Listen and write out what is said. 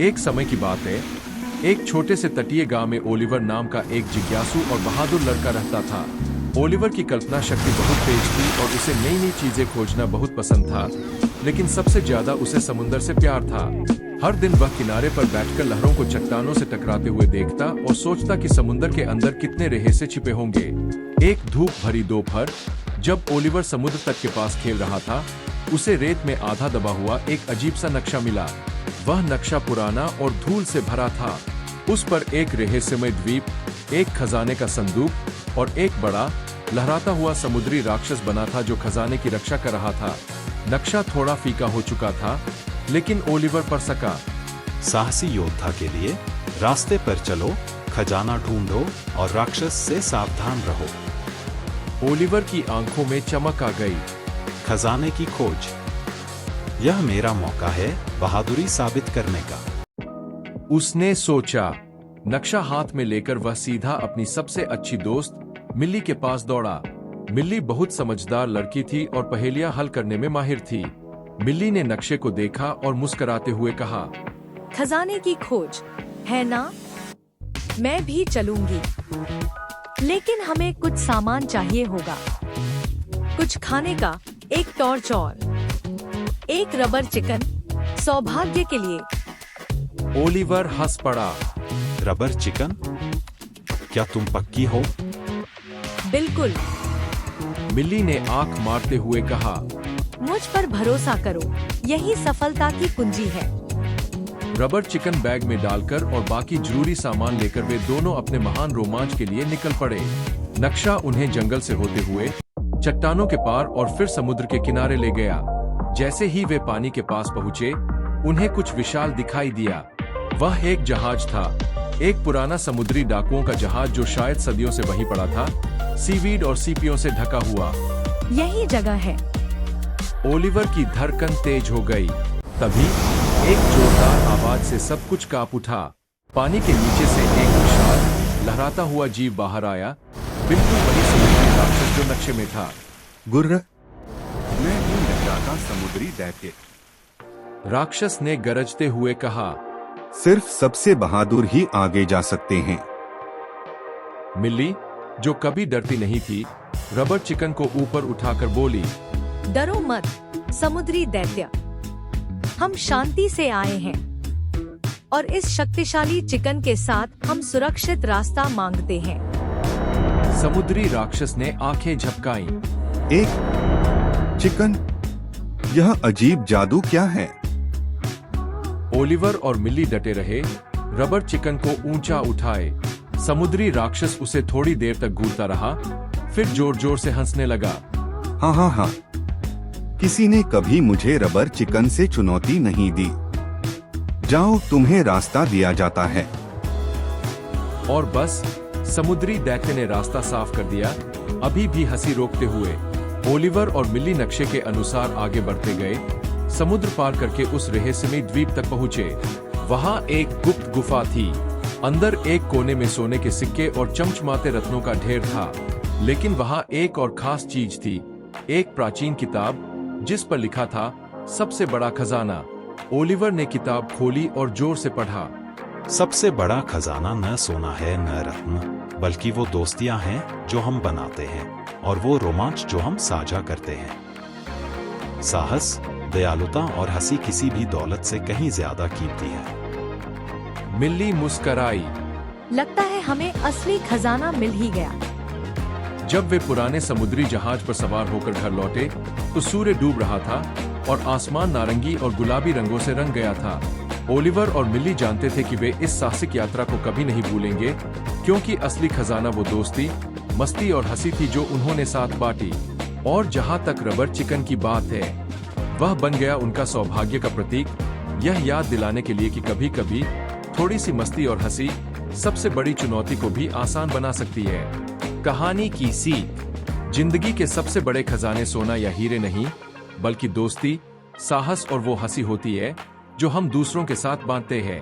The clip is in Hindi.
एक समय की बात है, एक छोटे से तटीय गांव में ओलिवर नाम का एक जिज्ञासु और बहादुर लड़का रहता था। ओलिवर की कल्पना शक्ति बहुत तेज थी और उसे नई नई चीजें खोजना बहुत पसंद था, लेकिन सबसे ज्यादा उसे समुंदर से प्यार था। हर दिन वह किनारे पर बैठकर लहरों को चट्टानों से टकराते हुए देखता और सोचता कि समुंदर के अंदर कितने रहेस्य छिपे होंगे। एक धूप भरी दोपहर, जब ओलिवर समुद्र तट के पास खेल रहा था, उसे रेत में आधा दबा हुआ एक अजीब सा नक्शा मिला। वह नक्शा पुराना और धूल से भरा था। उस पर एक रहस्यमय द्वीप, एक खजाने का संदूक और एक बड़ा लहराता हुआ समुद्री राक्षस बना था जो खजाने की रक्षा कर रहा था। नक्शा थोड़ा फीका हो चुका था, लेकिन ओलिवर पढ़ सका। साहसी योद्धा के लिए रास्ते पर चलो, खजाना ढूंढो और राक्षस से सावधान रहो। ओलिवर की आंखों में चमक आ गई। खजाने की खोज, यह मेरा मौका है बहादुरी साबित करने का, उसने सोचा। नक्शा हाथ में लेकर वह सीधा अपनी सबसे अच्छी दोस्त मिल्ली के पास दौड़ा। मिल्ली बहुत समझदार लड़की थी और पहेलियां हल करने में माहिर थी। मिल्ली ने नक्शे को देखा और मुस्कुराते हुए कहा, खजाने की खोज है ना? मैं भी चलूंगी, लेकिन हमें कुछ सामान चाहिए होगा। कुछ खाने का, एक टॉर्च और एक रबर चिकन, सौभाग्य के लिए। ओलिवर हंस पड़ा। Rubber chicken? क्या तुम पक्की हो? बिल्कुल, मिल्ली ने आंख मारते हुए कहा। मुझ पर भरोसा करो, यही सफलता की कुंजी है। रबर चिकन बैग में डालकर और बाकी जरूरी सामान लेकर वे दोनों अपने महान रोमांच के लिए निकल पड़े। नक्शा उन्हें जंगल से होते हुए चट्टानों के पार और फिर समुद्र के किनारे ले गया। जैसे ही वे पानी के पास पहुँचे, उन्हें कुछ विशाल दिखाई दिया। वह एक जहाज था, एक पुराना समुद्री डाकुओं का जहाज जो शायद सदियों से वहीं पड़ा था, सीवीड और सीपियों से ढका हुआ। यही जगह है। ओलिवर की धड़कन तेज हो गई। तभी एक जोरदार आवाज से सब कुछ कांप उठा। पानी के नीचे से एक विशाल लहराता हुआ जीव बाहर आया, बिल्कुल वही समुद्री राक्षस जो नक्शे में था। गुर्र, मैं हूँ नजाता समुद्री दैत्य। राक्षस ने गरजते हुए कहा। सिर्फ सबसे बहादुर ही आगे जा सकते हैं। मिल्ली, जो कभी डरती नहीं थी, रबर चिकन को ऊपर उठाकर बोली, डरो मत समुद्री दैत्य, हम शांति से आए हैं और इस शक्तिशाली चिकन के साथ हम सुरक्षित रास्ता मांगते हैं। समुद्री राक्षस ने आंखें झपकाईं। एक चिकन? यह अजीब जादू क्या है? ओलिवर और मिल्ली डटे रहे, रबर चिकन को ऊंचा उठाए। समुद्री राक्षस उसे थोड़ी देर तक घूरता रहा, फिर जोर जोर से हंसने लगा। हाँ हाँ हाँ, किसी ने कभी मुझे रबर चिकन से चुनौती नहीं दी। जाओ, तुम्हें रास्ता दिया जाता है। और बस, समुद्री दैत्य ने रास्ता साफ कर दिया, अभी भी हंसी रोकते हुए। ओलिवर और मिल्ली नक्शे के अनुसार आगे बढ़ते गए। समुद्र पार करके उस रहस्यमय द्वीप तक पहुँचे। वहाँ एक गुप्त गुफा थी। अंदर एक कोने में सोने के सिक्के और चमचमाते रत्नों का ढेर था, लेकिन वहाँ एक और खास चीज थी, एक प्राचीन किताब जिस पर लिखा था सबसे बड़ा खजाना। ओलिवर ने किताब खोली और जोर से पढ़ा। सबसे बड़ा खजाना न सोना है न रत्न, बल्कि वो दोस्तियां हैं जो हम बनाते हैं और वो रोमांच जो हम साझा करते हैं। साहस, दयालुता और हंसी किसी भी दौलत से कहीं ज्यादा कीमती है। मिल्ली मुस्कराई। लगता है हमें असली खजाना मिल ही गया। जब वे पुराने समुद्री जहाज पर सवार होकर घर लौटे, तो सूर्य डूब रहा था और आसमान नारंगी और गुलाबी रंगों से रंग गया था। ओलिवर और मिल्ली जानते थे कि वे इस साहसिक यात्रा को कभी नहीं भूलेंगे, क्योंकि असली खजाना वो दोस्ती, मस्ती और हंसी थी जो उन्होंने साथ बांटी। और जहां तक रबर चिकन की बात है, वह बन गया उनका सौभाग्य का प्रतीक, यह याद दिलाने के लिए कि कभी कभी थोड़ी सी मस्ती और हंसी सबसे बड़ी चुनौती को भी आसान बना सकती है। कहानी की सीख, जिंदगी के सबसे बड़े खजाने सोना या हीरे नहीं, बल्कि दोस्ती, साहस और वो हंसी होती है जो हम दूसरों के साथ बांटते हैं।